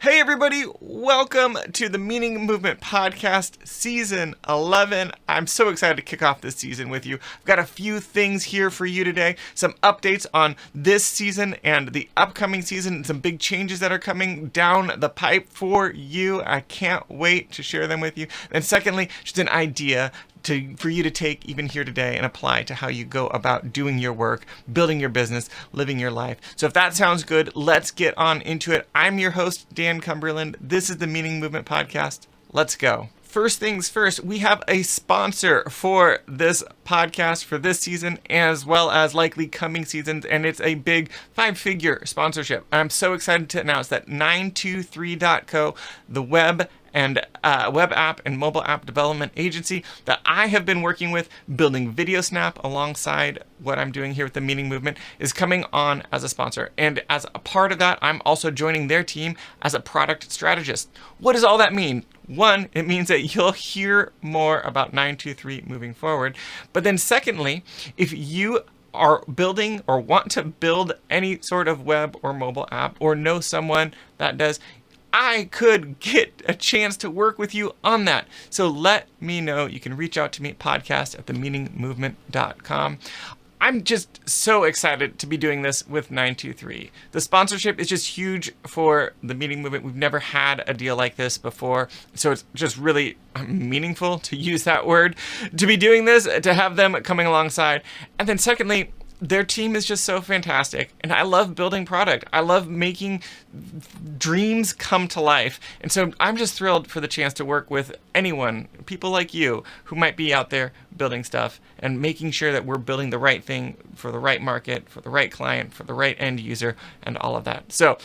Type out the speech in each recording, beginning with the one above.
Hey everybody, welcome to the Meaning Movement Podcast, Season 11. I'm so excited to kick off this season with you. I've got a few things here for you today, some updates on this season and the upcoming season, some big changes that are coming down the pipe for you. I can't wait to share them with you. And secondly, just an idea for you to take even here today and apply to how you go about doing your work, building your business, living your life. So if that sounds good, let's get on into it. I'm your host, Dan Cumberland. This is the Meaning Movement Podcast. Let's go. First things first, we have a sponsor for this podcast for this season, as well as likely coming seasons, and it's a big 5-figure sponsorship. I'm so excited to announce that 923.co, the web app and mobile app development agency that I have been working with, building VideoSnap alongside what I'm doing here with the Meaning Movement, is coming on as a sponsor. And as a part of that, I'm also joining their team as a product strategist. What does all that mean? One, it means that you'll hear more about 923 moving forward. But then secondly, if you are building or want to build any sort of web or mobile app or know someone that does, I could get a chance to work with you on that. So let me know. You can reach out to me at podcast@themeaningmovement.com. I'm just so excited to be doing this with 923. The sponsorship is just huge for the Meaning Movement. We've never had a deal like this before. So it's just really meaningful, to use that word, to be doing this, to have them coming alongside. And then secondly, their team is just so fantastic, and I love building product. I love making dreams come to life. And so I'm just thrilled for the chance to work with anyone, people like you, who might be out there building stuff and making sure that we're building the right thing for the right market, for the right client, for the right end user, and all of that. So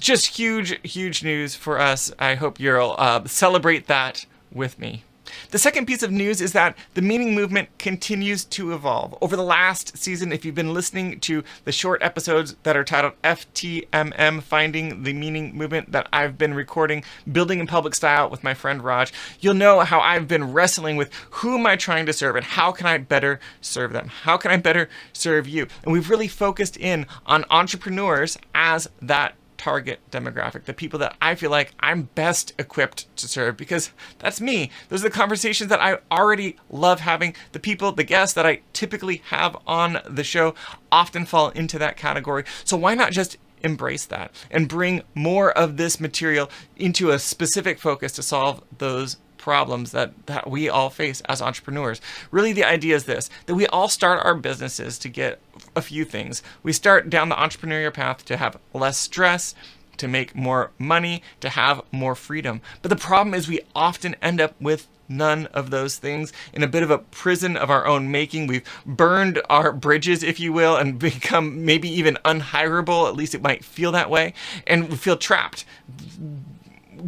just huge news for us. I hope you'll celebrate that with me. The second piece of news is that the Meaning Movement continues to evolve. Over the last season, if you've been listening to the short episodes that are titled FTMM, Finding the Meaning Movement, that I've been recording, building in public style with my friend Raj, you'll know how I've been wrestling with who am I trying to serve and how can I better serve them? How can I better serve you? And we've really focused in on entrepreneurs as that target demographic, the people that I feel like I'm best equipped to serve, because that's me. Those are the conversations that I already love having. The people, the guests that I typically have on the show often fall into that category. So why not just embrace that and bring more of this material into a specific focus to solve those problems that we all face as entrepreneurs. Really, the idea is this, that we all start our businesses to get a few things. We start down the entrepreneurial path to have less stress, to make more money, to have more freedom. But the problem is we often end up with none of those things, in a bit of a prison of our own making. We've burned our bridges, if you will, and become maybe even unhireable. At least it might feel that way. And we feel trapped,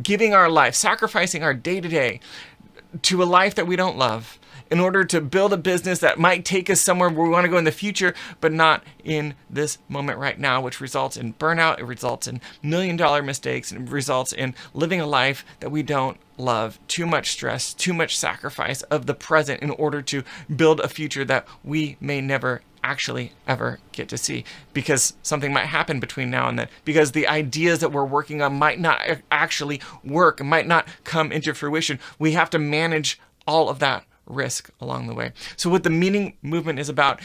giving our life, sacrificing our day-to-day to a life that we don't love in order to build a business that might take us somewhere where we want to go in the future, but not in this moment right now, which results in burnout, it results in million-dollar mistakes, and it results in living a life that we don't love. Too much stress, too much sacrifice of the present in order to build a future that we may never actually ever get to see, because something might happen between now and then, because the ideas that we're working on might not actually work, might not come into fruition. We have to manage all of that risk along the way. So what the Meaning Movement is about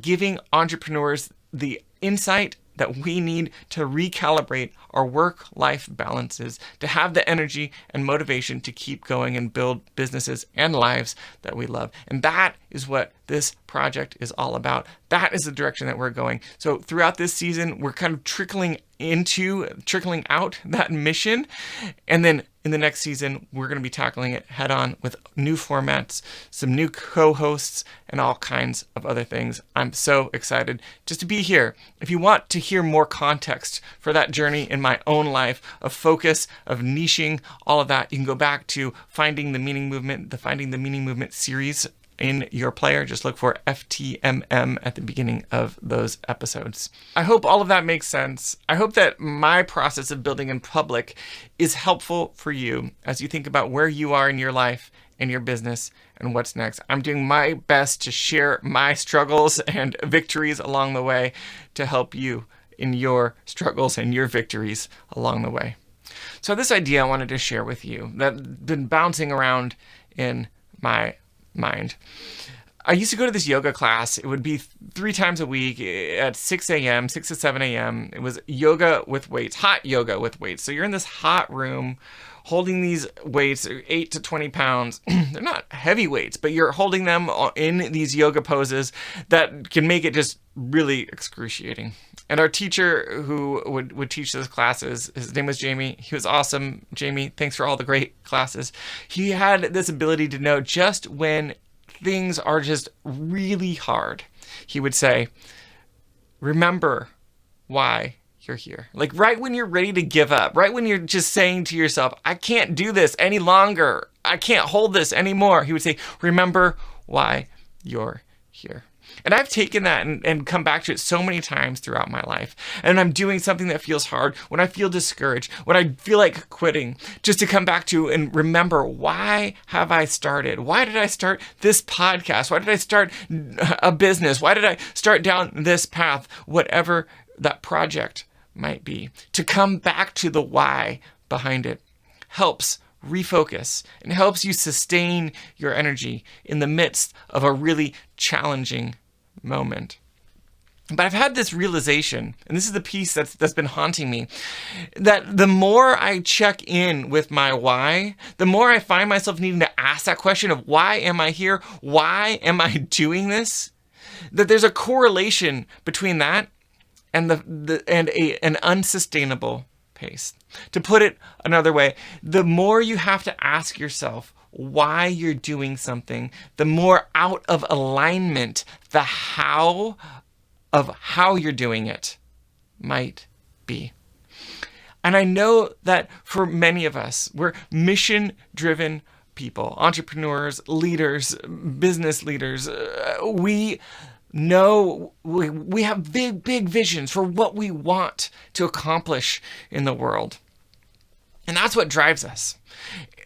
giving entrepreneurs the insight that we need to recalibrate our work-life balances, to have the energy and motivation to keep going and build businesses and lives that we love. And that is what this project is all about. That is the direction that we're going. So throughout this season, we're kind of trickling out that mission. And then in the next season, we're going to be tackling it head on with new formats, some new co-hosts, and all kinds of other things. I'm so excited just to be here. If you want to hear more context for that journey in my own life of focus, of niching, all of that, you can go back to Finding the Meaning Movement, the Finding the Meaning Movement series in your player. Just look for FTMM at the beginning of those episodes. I hope all of that makes sense. I hope that my process of building in public is helpful for you as you think about where you are in your life and your business and what's next. I'm doing my best to share my struggles and victories along the way to help you in your struggles and your victories along the way. So this idea I wanted to share with you that's been bouncing around in my mind. I used to go to this yoga class. It would be 3 times a week at 6 a.m., 6 to 7 a.m. It was yoga with weights, hot yoga with weights. So you're in this hot room holding these weights, 8 to 20 pounds. They're not heavy weights, but you're holding them in these yoga poses that can make it just really excruciating. And our teacher who would teach those classes, his name was Jamie. He was awesome. Jamie, thanks for all the great classes. He had this ability to know just when things are just really hard. He would say, remember why you're here. Like right when you're ready to give up, right when you're just saying to yourself, I can't do this any longer. I can't hold this anymore. He would say, remember why you're here. And I've taken that and come back to it so many times throughout my life. And I'm doing something that feels hard, when I feel discouraged, when I feel like quitting, just to come back to and remember, why have I started? Why did I start this podcast? Why did I start a business? Why did I start down this path? Whatever that project might be. To come back to the why behind it helps refocus and helps you sustain your energy in the midst of a really challenging moment. But I've had this realization, and this is the piece that's been haunting me, that the more I check in with my why, the more I find myself needing to ask that question of why am I here? Why am I doing this? That there's a correlation between that and an unsustainable pace. To put it another way, the more you have to ask yourself why you're doing something, the more out of alignment the how of how you're doing it might be. And I know that for many of us, we're mission-driven people, entrepreneurs, leaders, business leaders. We know we have big visions for what we want to accomplish in the world. And that's what drives us.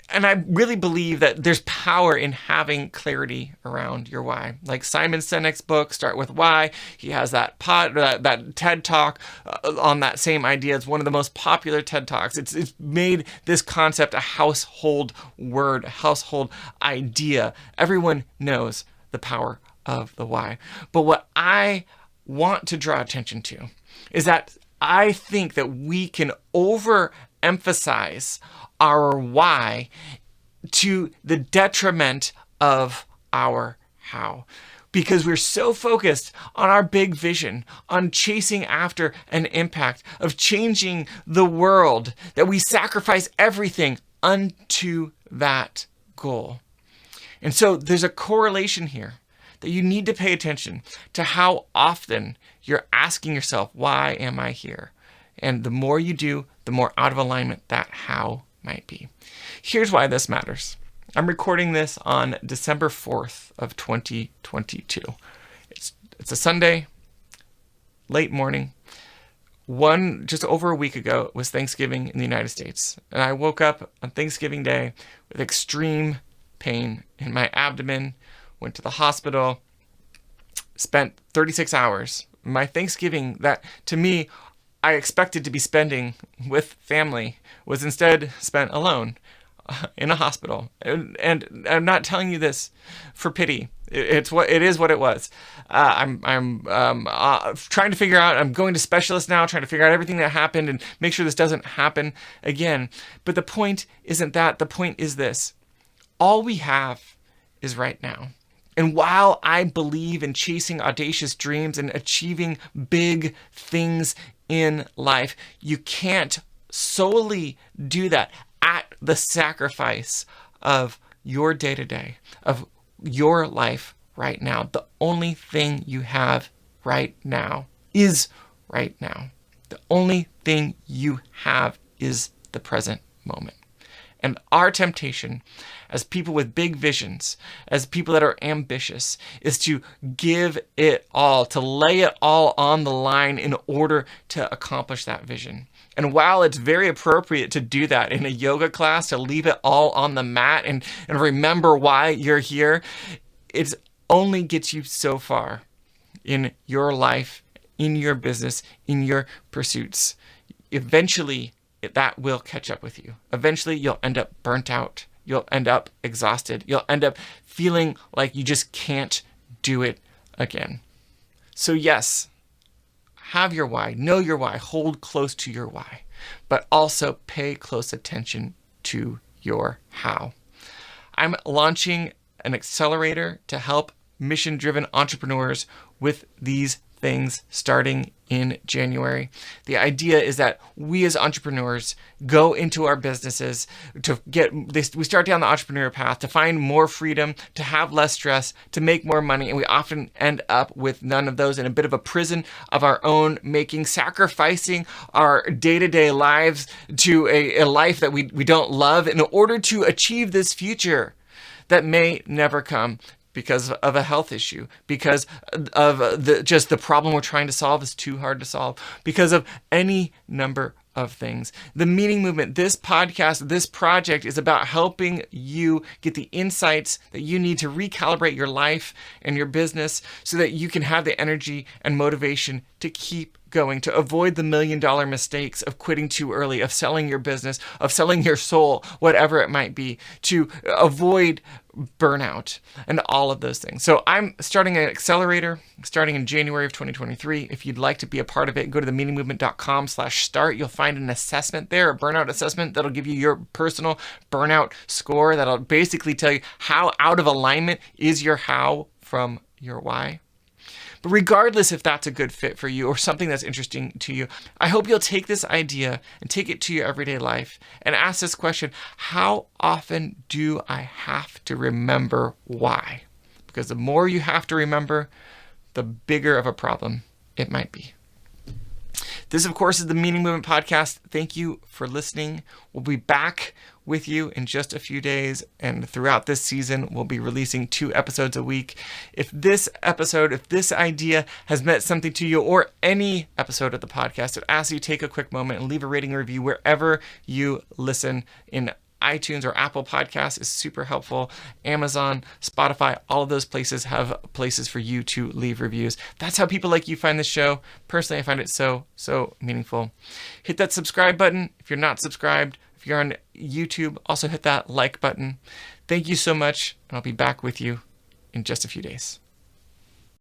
And I really believe that there's power in having clarity around your why. Like Simon Sinek's book, Start With Why, he has that TED Talk on that same idea. It's one of the most popular TED Talks. It's made this concept a household word, a household idea. Everyone knows the power of the why. But what I want to draw attention to is that I think that we can overemphasize our why to the detriment of our how. Because we're so focused on our big vision, on chasing after an impact, of changing the world, that we sacrifice everything unto that goal. And so there's a correlation here that you need to pay attention to how often you're asking yourself, why am I here? And the more you do, the more out of alignment that how might be. Here's why this matters. I'm recording this on December 4th of 2022. It's a Sunday, late morning. Just over a week ago was Thanksgiving in the United States. And I woke up on Thanksgiving Day with extreme pain in my abdomen, went to the hospital, spent 36 hours. My Thanksgiving that, to me, I expected to be spending with family was instead spent alone in a hospital. And I'm not telling you this for pity. It is what it was. I'm trying to figure out, I'm going to specialists now, trying to figure out everything that happened and make sure this doesn't happen again. But the point isn't that. The point is this. All we have is right now. And while I believe in chasing audacious dreams and achieving big things in life, you can't solely do that at the sacrifice of your day-to-day, of your life right now. The only thing you have right now is right now. The only thing you have is the present moment. And our temptation as people with big visions, as people that are ambitious, is to give it all, to lay it all on the line in order to accomplish that vision. And while it's very appropriate to do that in a yoga class, to leave it all on the mat and remember why you're here, it only gets you so far in your life, in your business, in your pursuits. Eventually, that will catch up with you. Eventually, you'll end up burnt out. You'll end up exhausted. You'll end up feeling like you just can't do it again. So yes, have your why, know your why, hold close to your why, but also pay close attention to your how. I'm launching an accelerator to help mission-driven entrepreneurs with these things starting in January. The idea is that we as entrepreneurs go into our businesses to we start down the entrepreneur path to find more freedom, to have less stress, to make more money, and we often end up with none of those in a bit of a prison of our own making, sacrificing our day-to-day lives to a life that we don't love in order to achieve this future that may never come, because of a health issue, because of the problem we're trying to solve is too hard to solve, because of any number of things. The Meaning Movement, this podcast, this project is about helping you get the insights that you need to recalibrate your life and your business so that you can have the energy and motivation to keep going, to avoid the $1 million mistakes of quitting too early, of selling your business, of selling your soul, whatever it might be, to avoid burnout and all of those things. So I'm starting an accelerator starting in January of 2023. If you'd like to be a part of it, go to themeaningmovement.com/start. You'll find an assessment there, a burnout assessment that'll give you your personal burnout score. That'll basically tell you how out of alignment is your how from your why. But regardless if that's a good fit for you or something that's interesting to you, I hope you'll take this idea and take it to your everyday life and ask this question: how often do I have to remember why? Because the more you have to remember, the bigger of a problem it might be. This, of course, is the Meaning Movement Podcast. Thank you for listening. We'll be back with you in just a few days, and throughout this season, we'll be releasing 2 episodes a week. If this idea has meant something to you, or any episode of the podcast, I'd ask you to take a quick moment and leave a rating and review wherever you listen. In iTunes or Apple Podcasts is super helpful. Amazon, Spotify, all of those places have places for you to leave reviews. That's how people like you find the show. Personally, I find it so meaningful. Hit that subscribe button if you're not subscribed. If you're on YouTube, also hit that like button. Thank you so much, and I'll be back with you in just a few days.